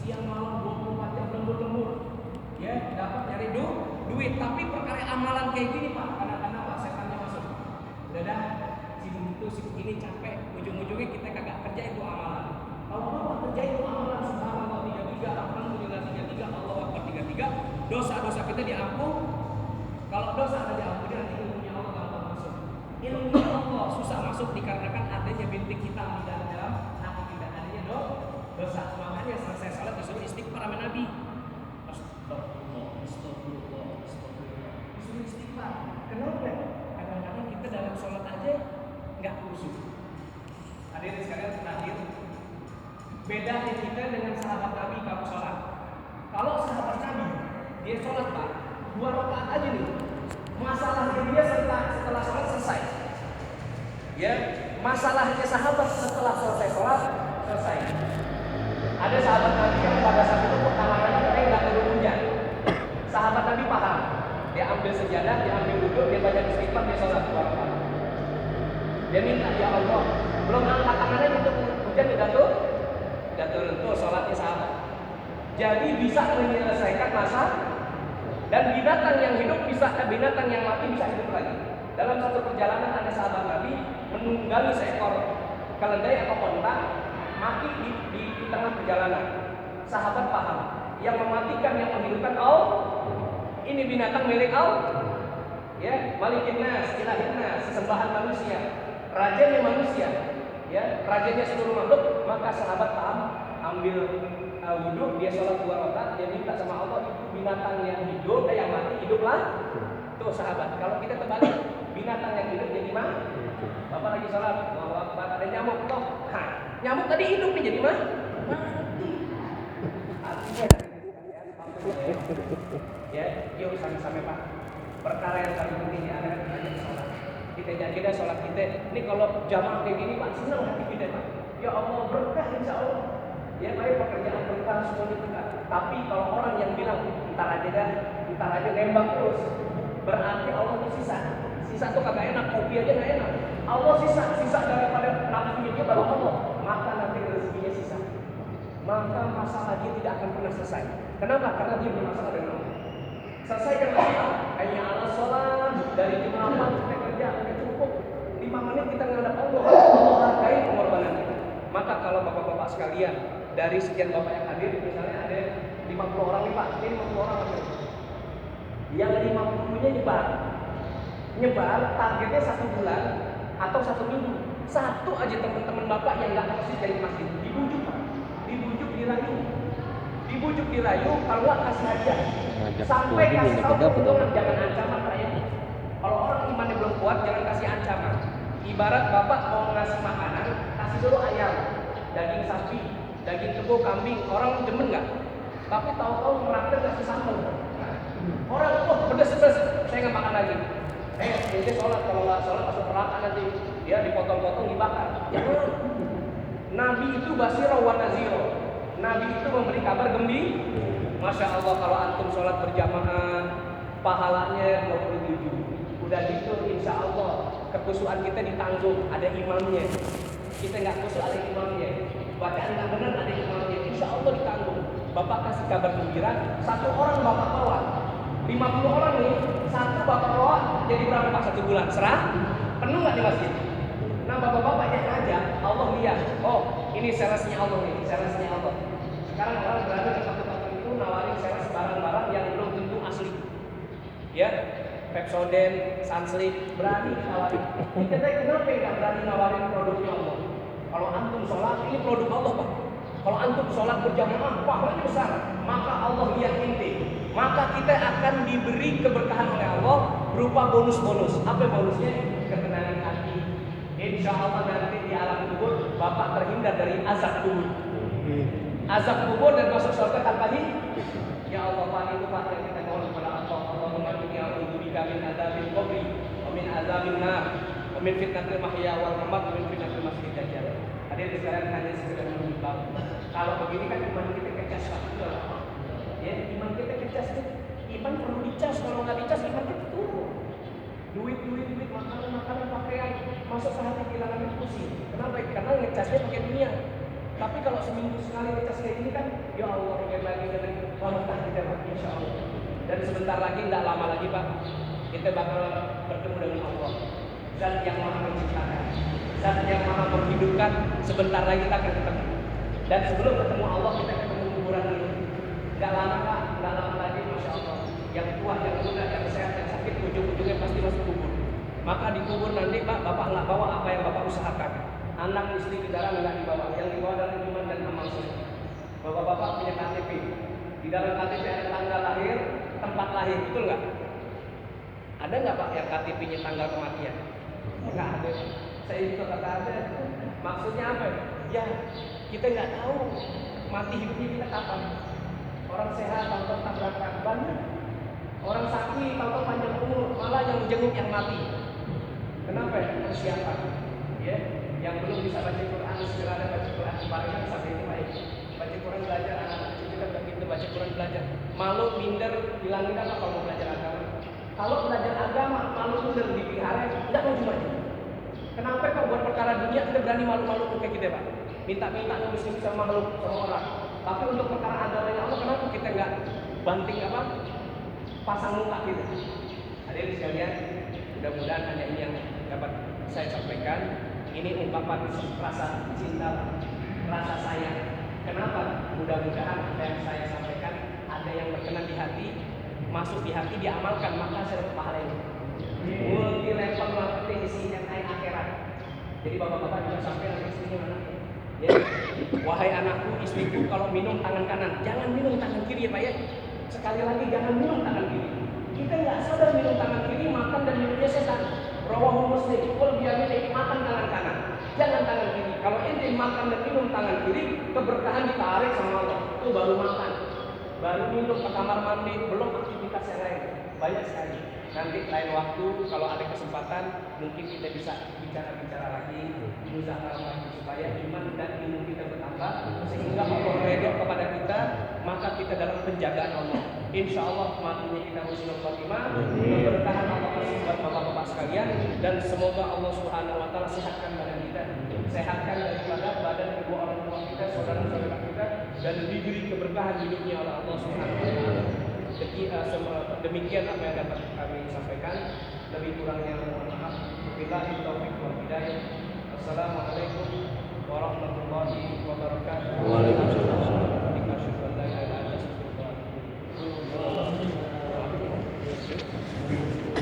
siang malam 24 jam lembur-lembur, ya dapat nyari duit. Tapi perkara amalan kayak gini Pak, kadang-kadang Pak setannya masuk. Udah dah, sibuk ini capek, ujung-ujungnya kita kagak kerja itu amalan. Kalau Bapak kerja itu amalan, subhanallah 33, alhamdulillah 33, Allah Akbar 33, dosa-dosa kita diampun. Kalau dosa ada diampuni, nanti ilmunya Allah gampang masuk. Ilmunya Allah susah masuk dikarenakan adanya bintik hitam di dalam hati kita, adanya dosa. Makanya selesai salat disuruh istighfar sama Nabi. Astagfirullah, astagfirullah, astagfirullah. Disuruh istighfar. Kenapa? Kadang-kadang kita dalam sholat aja nggak khusyuk. Hadirin sekalian, terakhir, bedanya kita dengan sahabat Nabi kalau sholat. Kalau sahabat Nabi dia sholat Pak, 2 rakaat aja nih. Masalahnya dia setelah sholat selesai. Ya, masalahnya sahabat setelah selesai sholat selesai. Ada sahabat Nabi yang pada saat itu pertamanya nggak turun hujan. Sahabat Nabi paham. Dia ambil sejadah, dia ambil wudhu, dia baca istighfar, dia sholat 2 rakaat. Dia minta, ya Allah, belum angkat tangannya untuk hujan udah turun tuh sholatnya sahabat. Jadi bisa menyelesaikan masalah. Dan binatang yang hidup bisa, binatang yang mati bisa hidup lagi. Dalam satu perjalanan ada sahabat Nabi menunggangi seekor keledai atau onta mati di tengah perjalanan. Sahabat paham, yang mematikan, yang menghidupkan Allah. Ini binatang milik Allah. Ya, malikin nas, ilahin nas, sesembahan manusia, rajanya manusia, ya, rajanya seluruh makhluk. Maka sahabat paham, ambil wudhu, dia sholat 2 rakaat, dia minta sama Allah, itu binatang yang hidup, yang mati hiduplah. Tuh sahabat, kalau kita terbalik, binatang yang hidup jadi mati. Bapak lagi sholat, bahwa ada nyamuk, toh, nyamuk tadi hidup nih jadi mati. Artinya, ya, yuk sama-sama Pak. Perkara yang paling penting adalah kita sholat. Kita jaga sholat kita. Ini kalau jamaah kayak gini Pak, senang hati kita Pak. Ya Allah berkah insya Allah. Ya baik, pekerjaan berkah semua berkah. Tapi kalau orang yang bilang ntar aja nembak terus, berarti Allah itu sisa. Sisa tuh kagak enak, kopi aja nggak enak. Allah sisa daripada nafsunya dia baru Allah. Maka nanti rezekinya sisa. Maka masalah dia tidak akan pernah selesai. Kenapa? Karena dia bermasalah dengan Allah. Selesaikan masalah. Hanya Allah sholat dari jam 8 kita kerja, kita cukup 5 menit kita ngadap Allah. Allah hargai pengorbanan kita. Maka kalau bapak-bapak sekalian, dari sekian bapak yang hadir, misalnya ada 50 orang nih Pak, ini 50 orang aja. Yang 50-nya nyebar targetnya 1 bulan atau 1 minggu. Satu aja teman-teman bapak yang nggak kasih dari masjid, dibujuk Pak, dibujuk dirayu, kalau nggak kasih hadiah, sampai kasih tahu keuntungan, jangan ancaman Pak ya. Kalau orang imannya belum kuat, jangan kasih ancaman. Ibarat bapak mau ngasih makanan, kasih dulu ayam, daging sapi, daging kebo, kambing, orang demen nggak? Tapi tahu-tahu meraktir kasih sambal. Orang pedes, saya nggak makan lagi. Ini sholat, kalau nggak sholat masuk neraka nanti. Ya dipotong-potong, dibakar. Jangan. Nabi itu basirah wa nazirah. Nabi itu memberi kabar gembira. Masya Allah, kalau antum sholat berjamaah, pahalanya 27. Udah gitu, insya Allah kekhusyuan kita ditanggung, ada imamnya. Kita nggak khusyuk, ada imamnya. Bacaan nggak benar, ada imamnya. Insya Allah ditanggung. Bapak kasih kabar gembira, 1 orang bapak bawa, 50 orang nih, 1 bapak bawa, jadi berapa Pak 1 bulan? Serah? Penuh nggak di masjid? Nah bapak-bapak yang ngajak, Allah lihat, oh ini salesnya Allah nih, salesnya Allah. Sekarang orang berada di satu-satu itu nawarin sales barang-barang yang belum tentu asli. Ya, Pepsodent, Sunsilk, berani nawarin. Kita kenapa nggak berani nawarin produknya Allah? Kalau antum sholat, ini produk Allah Pak. Kalau antum sholat berjamaah, pahalanya besar. Maka Allah lihat inti. Maka kita akan diberi keberkahan oleh Allah berupa bonus-bonus. Apa bonusnya? Ketenangan hati. Insya Allah nanti di alam kubur Bapak terhindar dari azab kubur. Azab kubur dan masuk surga tanpa ya Allah Pak, itu Pak yang kita mohon kepada Allah. Allahumma inni a'udzubika min adzabil qabri wa min adzabin nar wa min fitnatil mahya wal mamat wa min fitnatil masiihid dajjal. Hadirin sekalian, hanya sekedar mengimbau. Kalau begini kan iman kita kecas Pak. Ya, iman kita kecas tuh. Iman perlu dicas, kalau nggak dicas iman kita turun. Duit, makanan, pakaian masuk ke hati kita, pusing. Kenapa? Karena ngecasnya pakai dunia. Tapi kalau seminggu sekali ngecas kayak gini kan, ya Allah, ingat lagi barokah kita Pak, insya Allah. Dan sebentar lagi, tidak lama lagi Pak, kita bakal bertemu dengan Allah, Zat yang Maha Menciptakan, Zat yang Maha Menghidupkan. Sebentar lagi kita akan ketemu. Dan sebelum ketemu Allah, kita ketemu kuburan dulu. Tidak lama Pak, tidak lama lagi, masya Allah. Yang kuat, yang muda, yang sehat, yang sakit, ujung-ujungnya pasti masuk kubur. Maka di kubur nanti Pak, Bapak nggak bawa apa yang Bapak usahakan. Anak, istri, saudara nggak dibawa. Yang dibawa adalah iman dan amal soleh. Bapak-bapak punya KTP. Di dalam KTP ada tanggal lahir, tempat lahir, betul nggak? Ada nggak Pak yang KTP-nya tanggal kematian? Nggak ada. Saya juga kata ada. Maksudnya apa? Ya, kita nggak tahu mati hidupnya kita kapan. Orang sehat tahu-tahu tabrakan banyak. Orang sakit tahu-tahu panjang umur, malah yang menjenguk yang mati. Kenapa? Persiapan. Ya, yang belum bisa baca Quran segera ada baca Quran. Barengan sampai itu baik. Baca Quran belajar, anak-anak kecil kita nggak pintar baca Quran belajar. Malu minder, bilangin apa kalau mau belajar agama? Kalau belajar agama, malu minder dipelihara, nggak maju-maju. Kenapa kok buat perkara dunia kita berani malu-malu kayak kita Pak? Minta-minta mesti sama makhluk sama orang. Tapi untuk perkara agamanya Allah, kenapa kita nggak banting apa? Pasang muka kita. Hadirin sekalian, mudah-mudahan hanya ini yang dapat saya sampaikan. Ini ungkapan rasa cinta, rasa sayang. Kenapa? Mudah-mudahan apa yang saya sampaikan ada yang berkenan di hati, masuk di hati, diamalkan, maka saya dapat pahala ini. Multi level marketing isinya naik akhirat. Jadi bapak-bapak juga sampai nanti istrinya mana? Ya. Wahai anakku, istriku, kalau minum tangan kanan, jangan minum tangan kiri ya Pak ya. Sekali lagi jangan minum tangan kiri. Kita nggak sadar minum tangan kiri, makan dan minumnya setan. Rawahul Muslim, kul biyaminik, makan tangan kanan, jangan tangan kiri. Kalau ente makan dan minum tangan kiri, keberkahan ditarik sama Allah. Itu baru makan, baru minum ke kamar mandi, belum aktivitas yang lain. Banyak sekali. Nanti lain waktu kalau ada kesempatan mungkin kita bisa bicara-bicara lagi, muzakarah lagi supaya iman dan ilmu kita bertambah sehingga Allah redha kepada kita, maka kita dalam penjagaan Allah. Insya Allah matinya kita husnul khotimah, keberkahan Allah kasih buat bapak-bapak sekalian, dan semoga Allah Subhanahu Wa Taala sehatkan badan kita, sehatkan daripada badan kedua orang tua kita, saudara-saudara kita, dan diberi keberkahan hidupnya oleh Allah Subhanahu Wa Taala. Demikian apa yang dapat kami sampaikan. Lebih kurangnya mohon maaf. Wabillahi taufiq wal hidayah. Assalamualaikum warahmatullahi wabarakatuh.